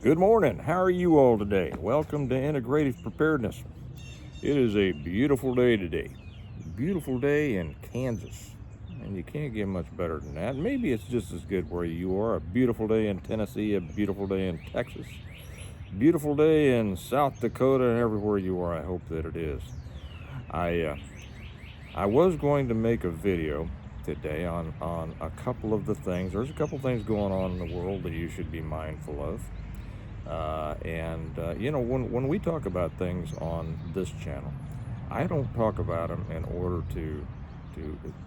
Good morning. How are you all today? Welcome to Integrative Preparedness. It is a beautiful day today. Beautiful day in Kansas. And you can't get much better than that. Maybe it's just as good where you are. A beautiful day in Tennessee, a beautiful day in Texas, beautiful day in South Dakota, and everywhere you are. I hope that it is. I was going to make a video today on a couple of the things. There's a couple things going on in the world that you should be mindful of. When we talk about things on this channel, I don't talk about them in order to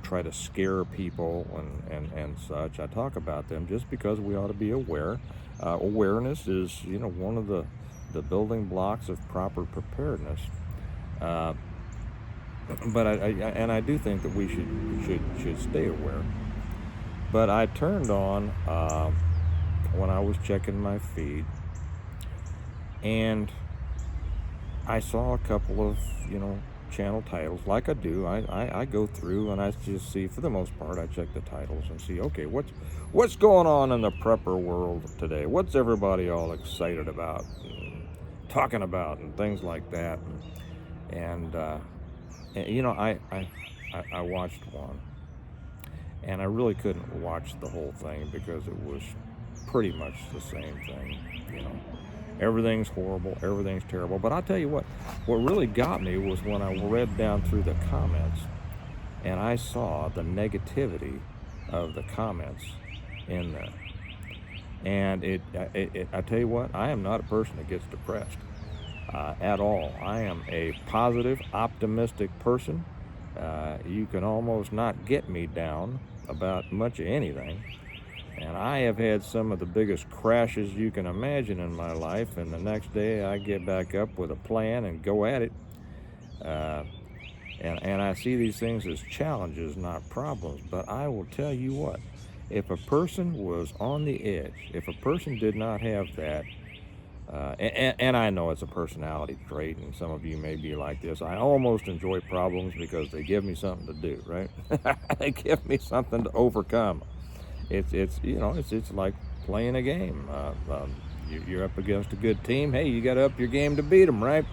try to scare people and such. I talk about them just because we ought to be aware. Awareness is, one of the building blocks of proper preparedness. But I do think that we should stay aware. But I turned on when I was checking my feed, and I saw a couple of channel titles. Like I do, I go through and I just see, for the most part, I check the titles and see, okay, what's going on in the prepper world today? What's everybody all excited about and talking about and things like that? I watched one, and I really couldn't watch the whole thing because it was pretty much the same thing. Everything's horrible, everything's terrible. But I'll tell you what really got me was when I read down through the comments and I saw the negativity of the comments in there. And I tell you what, I am not a person that gets depressed at all. I am a positive, optimistic person. You can almost not get me down about much of anything. And I have had some of the biggest crashes you can imagine in my life, and the next day I get back up with a plan and go at it. And I see these things as challenges, not problems. But I will tell you what, if a person was on the edge, if a person did not have that, and I know it's a personality trait, and some of you may be like this, I almost enjoy problems because they give me something to do, right? They give me something to overcome. It's like playing a game. You're up against a good team. Hey, you got to up your game to beat them, right?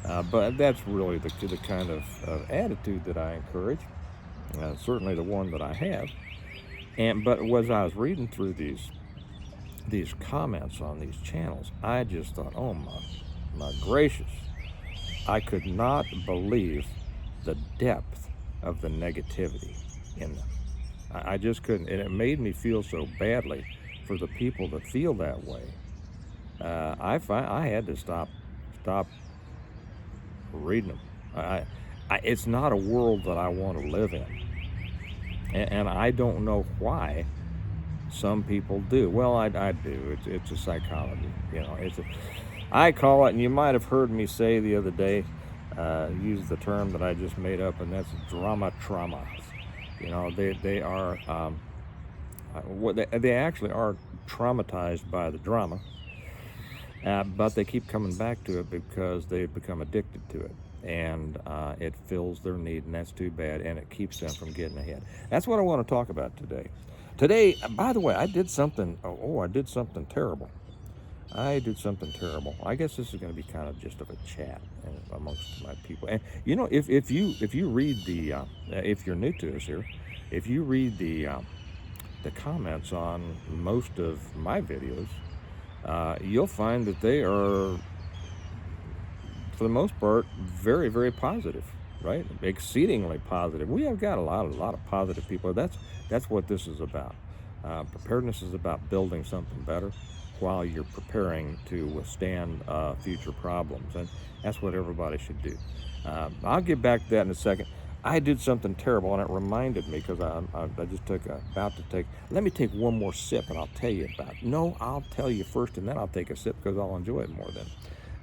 But that's really the kind of attitude that I encourage. Certainly the one that I have. But as I was reading through these comments on these channels, I just thought, oh my gracious, I could not believe the depth of the negativity in them. I just couldn't, and it made me feel so badly for the people that feel that way. I had to stop reading them. It's not a world that I want to live in, and I don't know why some people do. Well, I do. It's a psychology. I call it, and you might have heard me say the other day, use the term that I just made up, and that's drama trauma. They are, they actually are traumatized by the drama, but they keep coming back to it because they've become addicted to it, and it fills their need, and that's too bad, and it keeps them from getting ahead. That's what I want to talk about today. Today, by the way, I did something terrible. I did something terrible. I guess this is going to be kind of just of a chat amongst my people. And if you read the if you're new to us here, if you read the comments on most of my videos, you'll find that they are, for the most part, very, very positive, right? Exceedingly positive. We have got a lot of positive people. That's what this is about. Preparedness is about building something better while you're preparing to withstand future problems, and that's what everybody should do. I'll get back to that in a second. I did something terrible, and it reminded me because I just let me take one more sip, and I'll tell you about it. No, I'll tell you first, and then I'll take a sip because I'll enjoy it more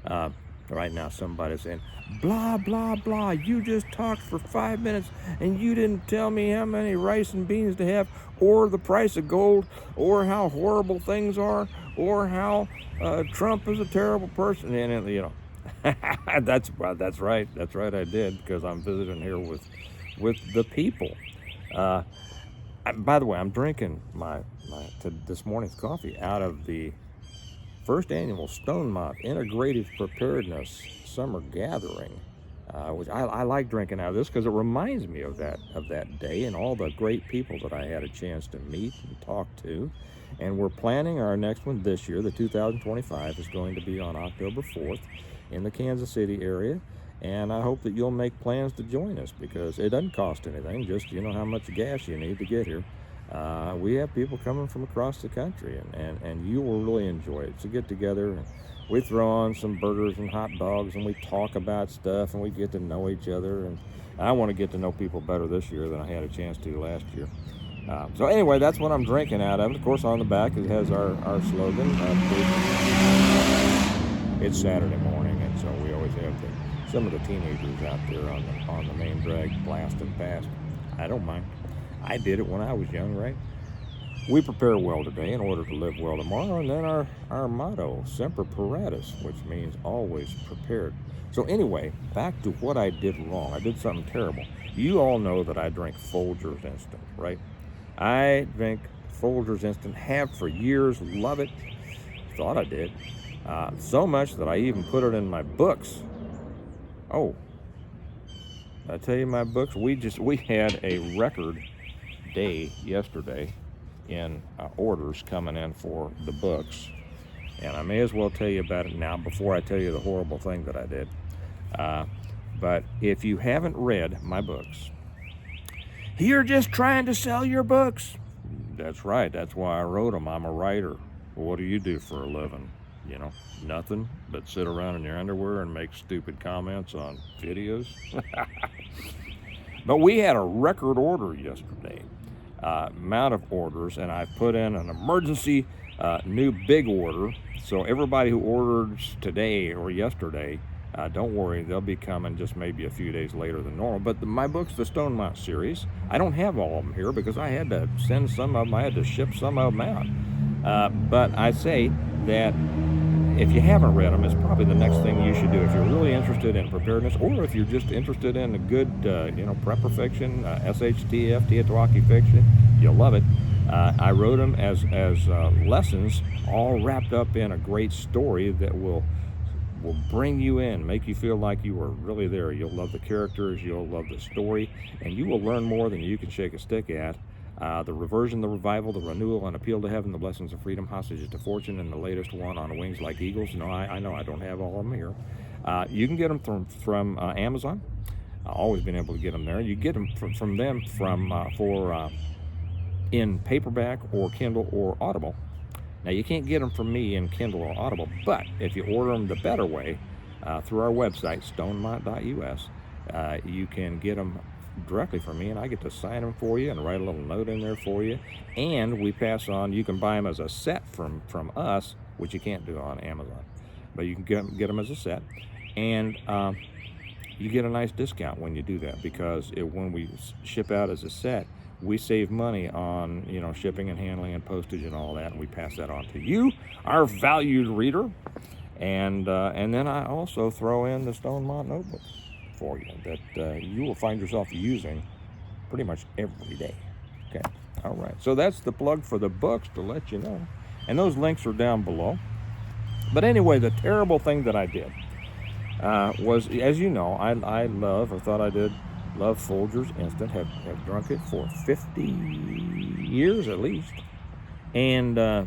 then. Right now, somebody's saying, blah, blah, blah, you just talked for 5 minutes and you didn't tell me how many rice and beans to have, or the price of gold, or how horrible things are, or how Trump is a terrible person. And that's right, I did, because I'm visiting here with the people. By the way, I'm drinking my this morning's coffee out of the first annual Stonemont Integrative Preparedness Summer Gathering, which I like drinking out of this because it reminds me of that day and all the great people that I had a chance to meet and talk to. And we're planning our next one this year. The 2025 is going to be on October 4th in the Kansas City area. And I hope that you'll make plans to join us, because it doesn't cost anything, just how much gas you need to get here. We have people coming from across the country, and you will really enjoy it. So get together, and we throw on some burgers and hot dogs, and we talk about stuff, and we get to know each other. And I want to get to know people better this year than I had a chance to last year. So anyway, that's what I'm drinking out of. Of course, on the back it has our slogan. It's Saturday morning, and so we always have some of the teenagers out there on the main drag blasting past. I don't mind. I did it when I was young, right? We prepare well today in order to live well tomorrow. And then our motto, Semper Paratus, which means always prepared. So anyway, back to what I did wrong. I did something terrible. You all know that I drink Folgers Instant, right? I drink Folgers Instant, have for years, love it. Thought I did. So much that I even put it in my books. Oh, I tell you, my books, we had a record day yesterday in orders coming in for the books, and I may as well tell you about it now before I tell you the horrible thing that I did. But if you haven't read my books, you're just trying to sell your books. That's right, that's why I wrote them. I'm a writer. Well, what do you do for a living? Nothing but sit around in your underwear and make stupid comments on videos. But we had a record order yesterday, amount of orders, and I put in an emergency new big order. So everybody who orders today or yesterday, don't worry, they'll be coming just maybe a few days later than normal. But my book's the Stonemont series. I don't have all of them here because I had to send some of them, I had to ship some of them out. But I say that if you haven't read them, it's probably the next thing you should do. If you're really interested in preparedness, or if you're just interested in a good, prepper fiction, SHTF, Teotihuacan fiction, you'll love it. I wrote them as lessons, all wrapped up in a great story that will bring you in, make you feel like you were really there. You'll love the characters, you'll love the story, and you will learn more than you can shake a stick at. The reversion, the revival, the renewal, and appeal to heaven, the blessings of freedom, hostages to fortune, and the latest one, On Wings Like Eagles. No, I know I don't have all of them here. You can get them from Amazon. I've always been able to get them there. You get them from them for in paperback or Kindle or Audible. Now, you can't get them from me in Kindle or Audible, but if you order them the better way through our website, stonemont.us, you can get them directly from me, and I get to sign them for you and write a little note in there for you. And we pass on, you can buy them as a set from us, which you can't do on Amazon, but you can get them as a set, and you get a nice discount when you do that, because when we ship out as a set, we save money on shipping and handling and postage and all that, and we pass that on to you, our valued reader. And then I also throw in the Stonemont notebook for you that you will find yourself using pretty much every day. Okay, all right. So that's the plug for the books, to let you know, and those links are down below. But anyway, the terrible thing that I did was, as you know, I love Folgers Instant. Have drunk it for 50 years at least, and I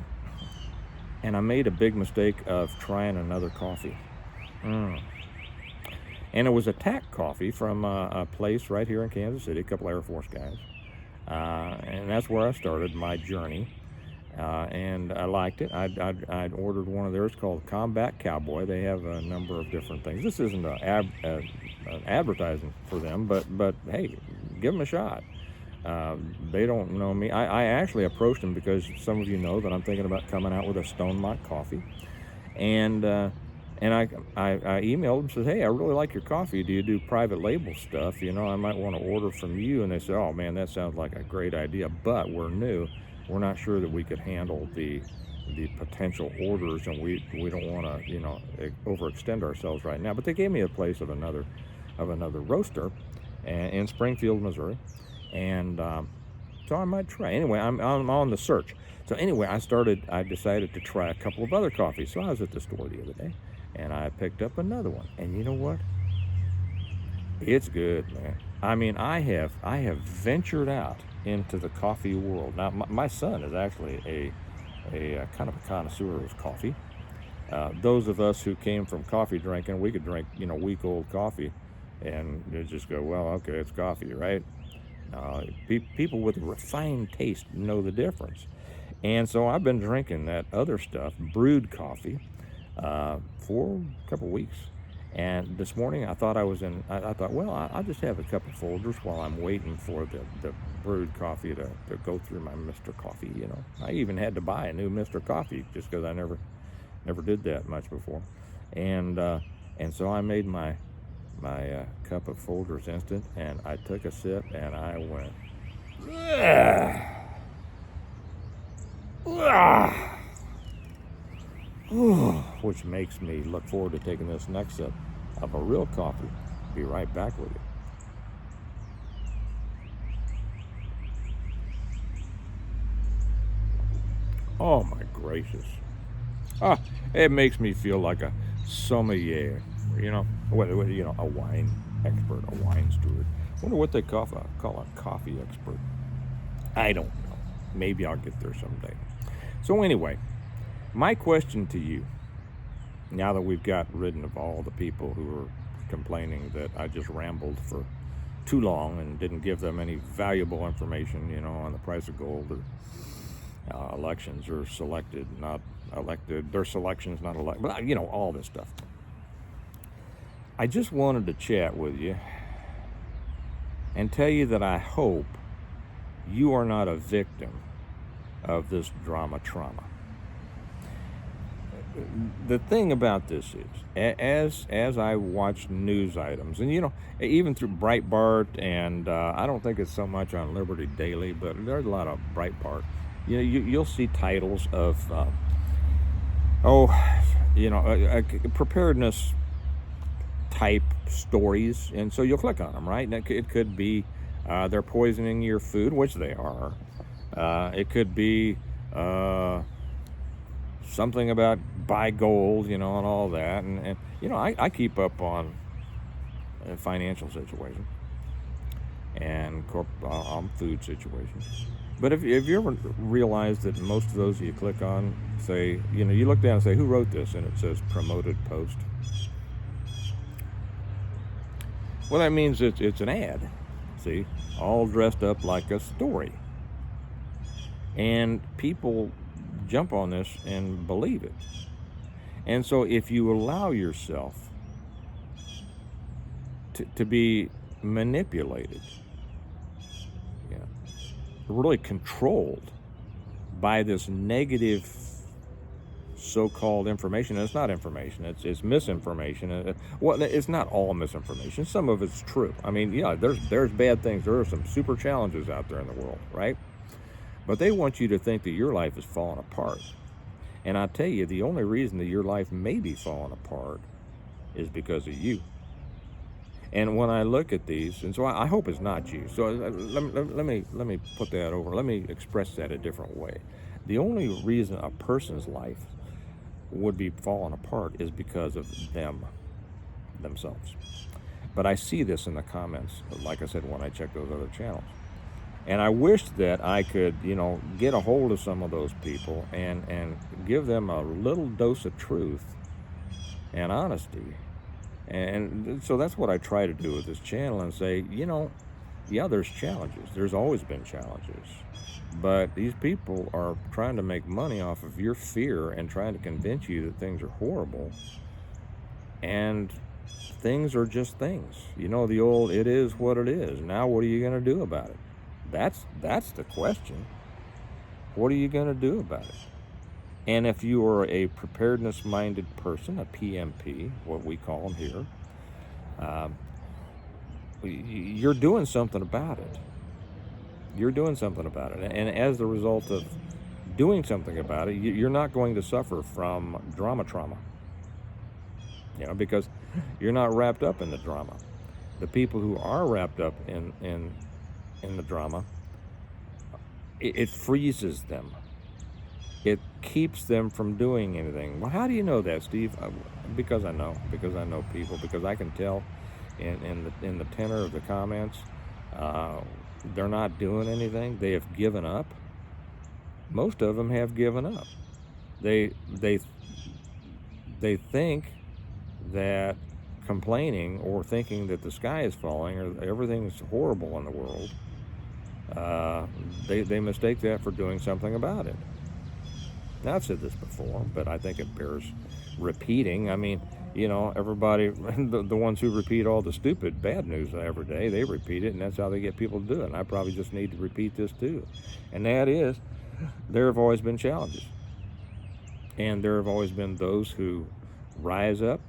made a big mistake of trying another coffee. And it was a tack coffee from a place right here in Kansas City, a couple Air Force guys. And that's where I started my journey. And I liked it. I'd ordered one of theirs called Combat Cowboy. They have a number of different things. This isn't an advertising for them, but hey, give them a shot. They don't know me. I actually approached them because some of you know that I'm thinking about coming out with a Stonemont coffee. And I emailed them and said, hey, I really like your coffee. Do you do private label stuff? I might want to order from you. And they said, oh, man, that sounds like a great idea, but we're new. We're not sure that we could handle the potential orders, and we don't want to, overextend ourselves right now. But they gave me a place of another roaster in Springfield, Missouri. And so I might try. Anyway, I'm on the search. So anyway, I decided to try a couple of other coffees. So I was at the store the other day, and I picked up another one. And you know what? It's good, man. I mean, I have ventured out into the coffee world. Now, my son is actually a kind of a connoisseur of coffee. Those of us who came from coffee drinking, we could drink, week-old coffee, and you just go, well, okay, it's coffee, right? People with a refined taste know the difference. And so I've been drinking that other stuff, brewed coffee, for a couple weeks. And this morning I thought I thought, well, I'll just have a couple Folgers while I'm waiting for the brewed coffee to go through my Mr. Coffee, I even had to buy a new Mr. Coffee just because I never did that much before. And so I made my cup of Folgers instant, and I took a sip, and I went, which makes me look forward to taking this next sip of a real coffee. Be right back with you. Oh my gracious. It makes me feel like a sommelier, a wine expert, a wine steward. Wonder what they call a coffee expert. I don't know. Maybe I'll get there someday. So anyway, my question to you, now that we've got rid of all the people who are complaining that I just rambled for too long and didn't give them any valuable information, on the price of gold, or elections are selected, not elected, their selections not elected, but all this stuff. I just wanted to chat with you and tell you that I hope you are not a victim of this trauma. The thing about this is, as I watch news items, and even through Breitbart, and I don't think it's so much on Liberty Daily, but there's a lot of Breitbart. You'll see titles of, preparedness type stories, and so you'll click on them, right? And it could be they're poisoning your food, which they are. It could be something about buy gold, and all that. And I keep up on financial situation and on food situation. But if you ever realize that most of those you click on say, you look down and say, who wrote this? And it says promoted post. Well, that means it's an ad, see, all dressed up like a story. And people jump on this and believe it. And so if you allow yourself to be manipulated, really controlled by this negative so-called information, and it's not information, it's misinformation. Well, it's not all misinformation. Some of it's true. I mean, there's bad things. There are some super challenges out there in the world, right? But they want you to think that your life is falling apart. And I tell you, the only reason that your life may be falling apart is because of you. And when I look at these, and so I hope it's not you. So let me put that over. Let me express that a different way. The only reason a person's life would be falling apart is because of themselves. But I see this in the comments, like I said, when I check those other channels. And I wish that I could, get a hold of some of those people and give them a little dose of truth and honesty. And so that's what I try to do with this channel and say, there's challenges. There's always been challenges. But these people are trying to make money off of your fear and trying to convince you that things are horrible. And things are just things. The old, it is what it is. Now what are you going to do about it? That's the question. What are you going to do about it? And if you are a preparedness-minded person, a PMP, what we call them here, you're doing something about it. You're doing something about it. And as a result of doing something about it, you're not going to suffer from trauma. Because you're not wrapped up in the drama. The people who are wrapped up in the drama, it freezes them. keeps them from doing anything. Well, how do you know that, Steve? Because I know people, because I can tell in the tenor of the comments. They're not doing anything. They have given up. Most of them have given up. They think that complaining or thinking that the sky is falling or everything's horrible in the world, they mistake that for doing something about it. Now, I've said this before, but I think it bears repeating. I mean, everybody, the ones who repeat all the stupid bad news every day, they repeat it, and that's how they get people to do it. And I probably just need to repeat this too. And that is, there have always been challenges. And there have always been those who rise up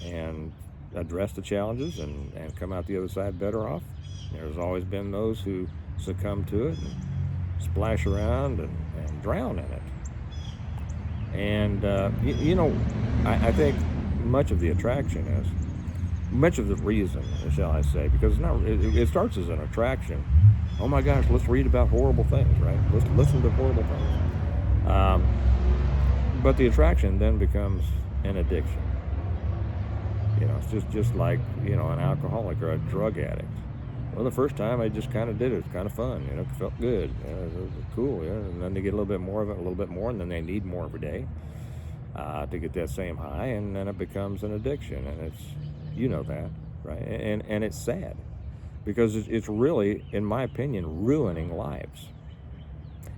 and address the challenges and come out the other side better off. There's always been those who succumb to it and splash around and drown in it. And, I think much of the attraction is, much of the reason, shall I say, because it starts as an attraction. Oh my gosh, let's read about horrible things, right? Let's listen to horrible things. But the attraction then becomes an addiction. It's just like, an alcoholic or a drug addict. Well, the first time I just kind of did it. It was kind of fun, it felt good, it was cool, and then they get a little bit more of it, a little bit more, and then they need more every day to get that same high, and then it becomes an addiction, and it's, that, right? And it's sad, because it's really, in my opinion, ruining lives.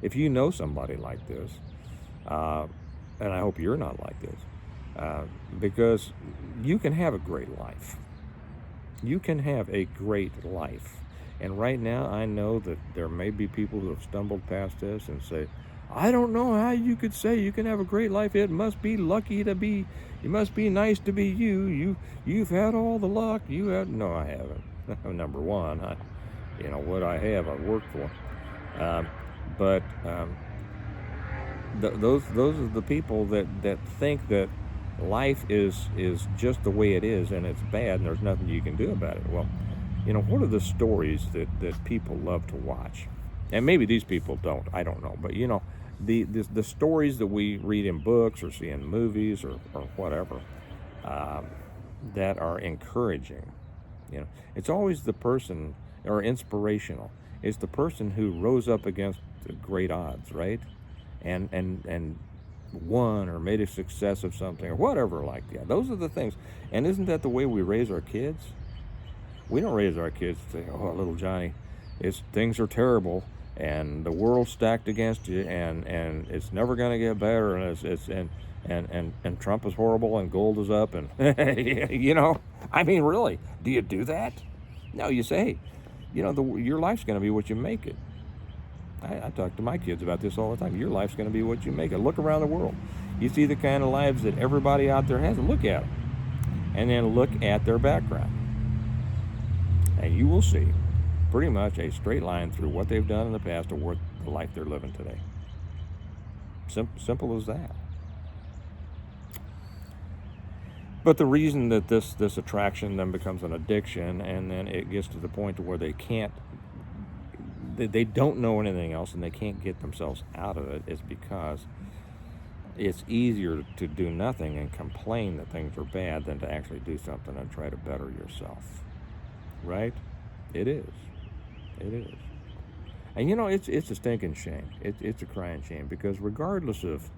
If you know somebody like this, and I hope you're not like this, because you can have a great life. You can have a great life. And right now, I know that there may be people who have stumbled past this and say, I don't know how you could say you can have a great life. It must be lucky to be, it must be nice to be you. You've had all the luck. No, I haven't. Number one, what I have, I work for. But those are the people that think that life is just the way it is and it's bad and there's nothing you can do about it. Well, what are the stories that people love to watch? And maybe these people don't, I don't know. But, the stories that we read in books or see in movies or whatever that are encouraging, it's always the person, or inspirational. It's the person who rose up against the great odds, right? And won or made a success of something or whatever like that. Those are the things. And isn't that the way we raise our kids? We don't raise our kids to say, oh, little Johnny, things are terrible and the world's stacked against you and it's never going to get better and Trump is horrible and gold is up and I mean, really, do you do that? No, you say, hey, your life's going to be what you make it. I talk to my kids about this all the time. Your life's going to be what you make it. Look around the world. You see the kind of lives that everybody out there has. Look at them. And then look at their background. And you will see pretty much a straight line through what they've done in the past to what the life they're living today. Simple as that. But the reason that this attraction then becomes an addiction, and then it gets to the point to where they don't know anything else and they can't get themselves out of it, is because it's easier to do nothing and complain that things are bad than to actually do something and try to better yourself. Right? It is. And it's a stinking shame. It's a crying shame, because regardless of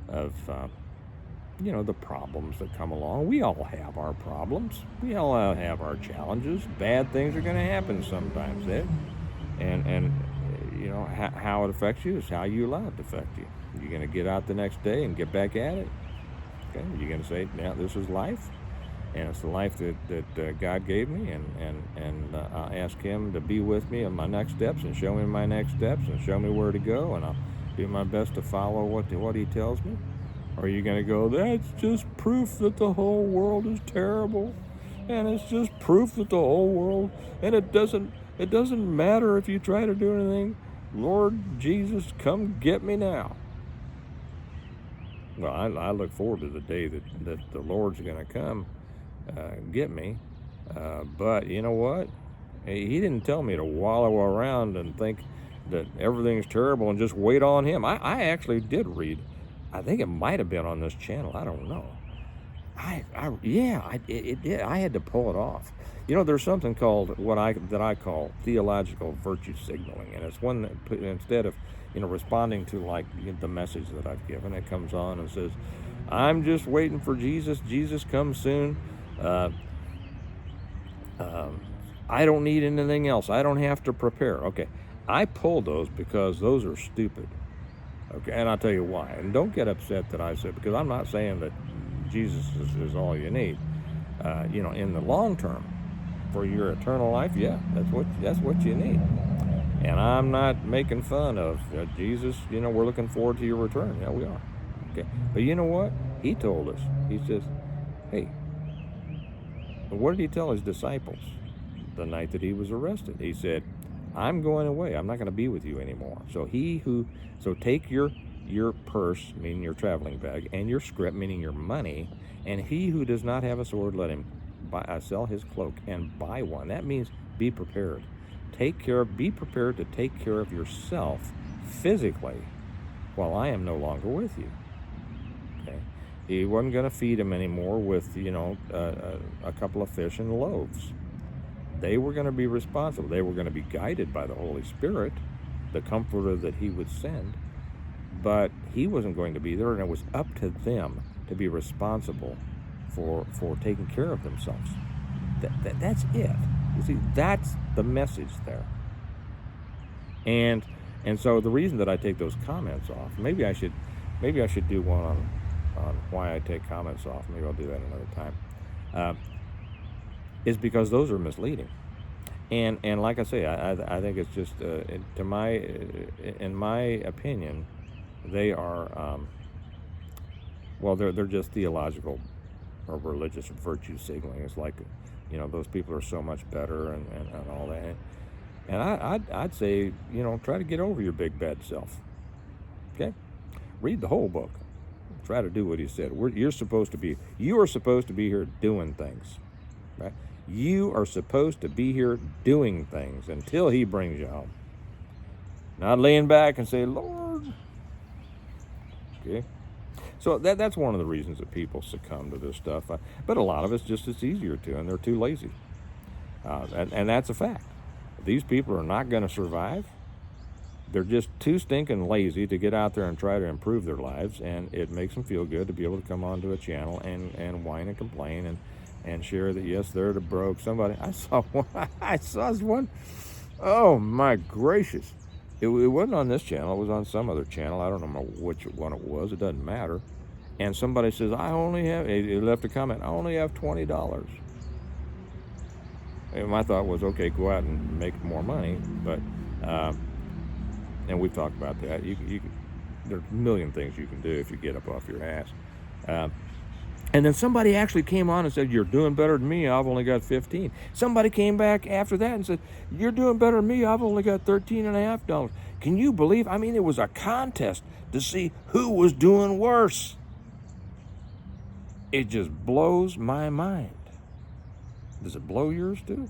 the problems that come along, we all have our problems. We all have our challenges. Bad things are going to happen sometimes, And how it affects you is how you allow it to affect you. You're going to get out the next day and get back at it. Okay, you're going to say, now this is life, and it's the life that God gave me, and I'll ask Him to be with me on my next steps and show me my next steps and show me where to go, and I'll do my best to follow what He tells me. Or are you going to go, that's just proof that the whole world is terrible, and it's just proof that the whole world, and it doesn't matter if you try to do anything. Lord Jesus, come get me now. Well, I look forward to the day that the Lord's going to come get me. But you know what? He didn't tell me to wallow around and think that everything's terrible and just wait on Him. I actually did read I think it might have been on this channel. I don't know. It did. I had to pull it off. You know, there's something called that I call theological virtue signaling, and it's one that instead of responding to like the message that I've given, it comes on and says, "I'm just waiting for Jesus. Jesus comes soon. Uh, I don't need anything else. I don't have to prepare." Okay, I pull those because those are stupid. Okay, and I'll tell you why. And don't get upset that I said, because I'm not saying that Jesus is all you need. In the long term, for your eternal life, yeah, that's what you need. And I'm not making fun of Jesus. We're looking forward to your return. Yeah, we are. Okay, but you know what? He told us. He says, "Hey, what did he tell his disciples the night that he was arrested?" He said, "I'm going away. I'm not going to be with you anymore. So take your purse, meaning your traveling bag, and your scrip, meaning your money, and he who does not have a sword, let him sell his cloak and buy one." That means be prepared. Be prepared to take care of yourself physically while I am no longer with you. Okay? He wasn't going to feed him anymore with, a couple of fish and loaves. They were going to be responsible. They were going to be guided by the Holy Spirit, the comforter that he would send, but he wasn't going to be there, and it was up to them to be responsible for taking care of themselves. That's it. You see, that's the message there. And so the reason that I take those comments off, maybe I should do one on why I take comments off. Maybe I'll do that another time. Is because those are misleading, and like I say, I think it's just in my opinion, they are they're just theological or religious virtue signaling. It's like those people are so much better and all that, and I'd say try to get over your big bad self. Okay, read the whole book, try to do what he said. You are supposed to be here doing things, right? You are supposed to be here doing things until he brings you home. Not laying back and say, "Lord." Okay? So that's one of the reasons that people succumb to this stuff. But a lot of it's easier to, and they're too lazy. And that's a fact. These people are not going to survive. They're just too stinking lazy to get out there and try to improve their lives, and it makes them feel good to be able to come onto a channel and whine and complain and share that, yes, they're the broke. I saw one. Oh my gracious. It wasn't on this channel. It was on some other channel. I don't know which one it was. It doesn't matter. And somebody says, he left a comment, "I only have $20. And my thought was, okay, go out and make more money. But, and we've talked about that. There's a million things you can do if you get up off your ass. And then somebody actually came on and said, "You're doing better than me. I've only got 15. Somebody came back after that and said, "You're doing better than me. I've only got $13.50. Can you believe? I mean, it was a contest to see who was doing worse. It just blows my mind. Does it blow yours too?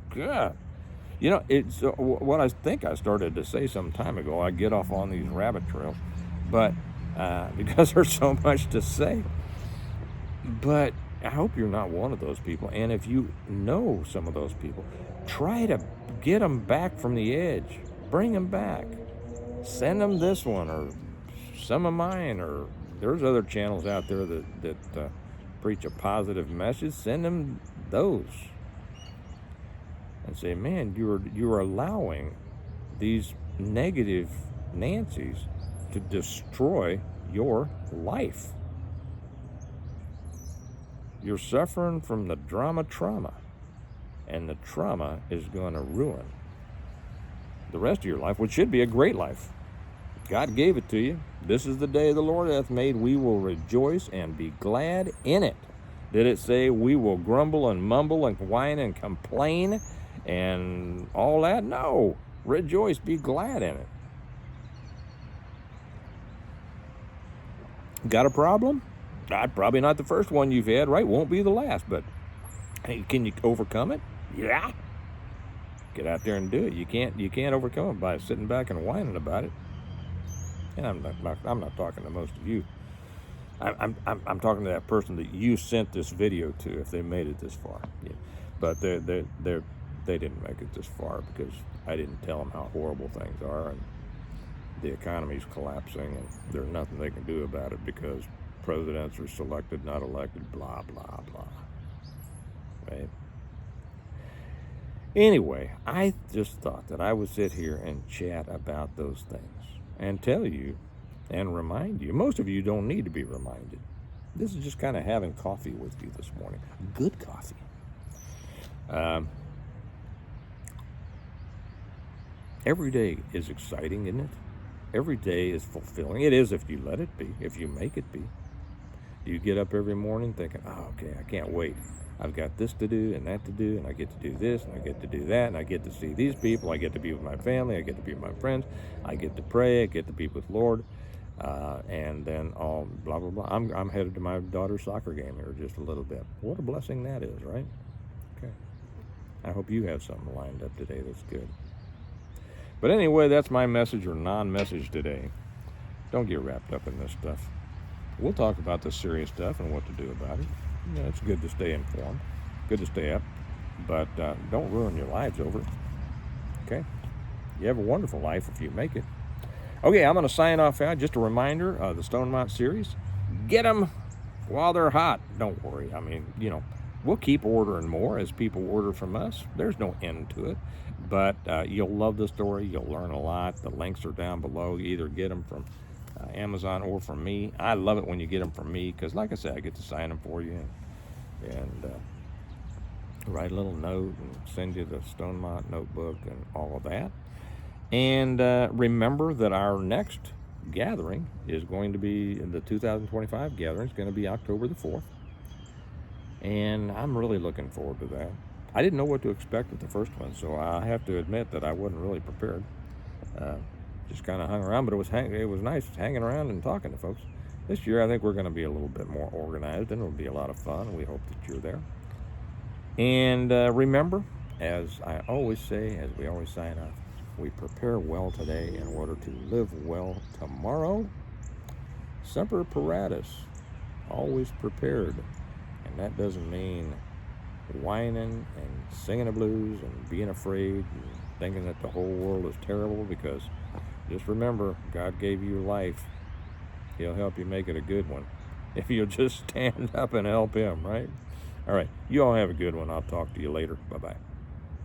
God. It's what I think I started to say some time ago. I get off on these rabbit trails, but because there's so much to say. But I hope you're not one of those people. And if you know some of those people, try to get them back from the edge. Bring them back. Send them this one or some of mine. Or there's other channels out there that preach a positive message. Send them those. And say, man, you're allowing these negative Nancys to destroy your life. You're suffering from the trauma, and the trauma is going to ruin the rest of your life, which should be a great life. God gave it to you. This is the day the Lord hath made. We will rejoice and be glad in it. Did it say we will grumble and mumble and whine and complain and all that? No. Rejoice, be glad in it. Got a problem? Probably not the first one you've had, right? Won't be the last, but hey, can you overcome it? Yeah. Get out there and do it. You can't overcome it by sitting back and whining about it. And I'm not talking to most of you I'm talking to that person that you sent this video to, if they made it this far. Yeah. But they didn't make it this far because I didn't tell them how horrible things are, and the economy's collapsing, and there's nothing they can do about it because presidents are selected, not elected, blah, blah, blah. Right? Anyway, I just thought that I would sit here and chat about those things and tell you and remind you. Most of you don't need to be reminded. This is just kind of having coffee with you this morning. Good coffee. Every day is exciting, isn't it? Every day is fulfilling. It is if you let it be, if you make it be. You get up every morning thinking, oh, okay, I can't wait. I've got this to do and that to do, and I get to do this and I get to do that, and I get to see these people, I get to be with my family, I get to be with my friends, I get to pray, I get to be with Lord, and then all blah, blah, blah. I'm headed to my daughter's soccer game here just a little bit. What a blessing that is, right? Okay. I hope you have something lined up today that's good. But anyway, that's my message or non-message today. Don't get wrapped up in this stuff. We'll talk about the serious stuff and what to do about it. You know, it's good to stay informed, good to stay up, but don't ruin your lives over it. Okay? You have a wonderful life if you make it. Okay, I'm going to sign off now. Just a reminder of the Stonemont series. Get them while they're hot. Don't worry. I mean, you know, we'll keep ordering more as people order from us. There's no end to it. But you'll love the story. You'll learn a lot. The links are down below. You either get them from Amazon or from me. I love it when you get them from me because, like I said, I get to sign them for you and write a little note and send you the Stonemont notebook and all of that. And remember that our next gathering is going to be, the 2025 gathering is going to be October the 4th. And I'm really looking forward to that. I didn't know what to expect at the first one, so I have to admit that I wasn't really prepared. Just kind of hung around, but it was nice hanging around and talking to folks. This year, I think we're going to be a little bit more organized, and it'll be a lot of fun. We hope that you're there. And remember, as I always say, as we always sign off, we prepare well today in order to live well tomorrow. Semper Paratus, always prepared. And that doesn't mean whining and singing the blues and being afraid and thinking that the whole world is terrible, because just remember, God gave you life. He'll help you make it a good one if you'll just stand up and help him, right? All right, you all have a good one. I'll talk to you later. Bye-bye.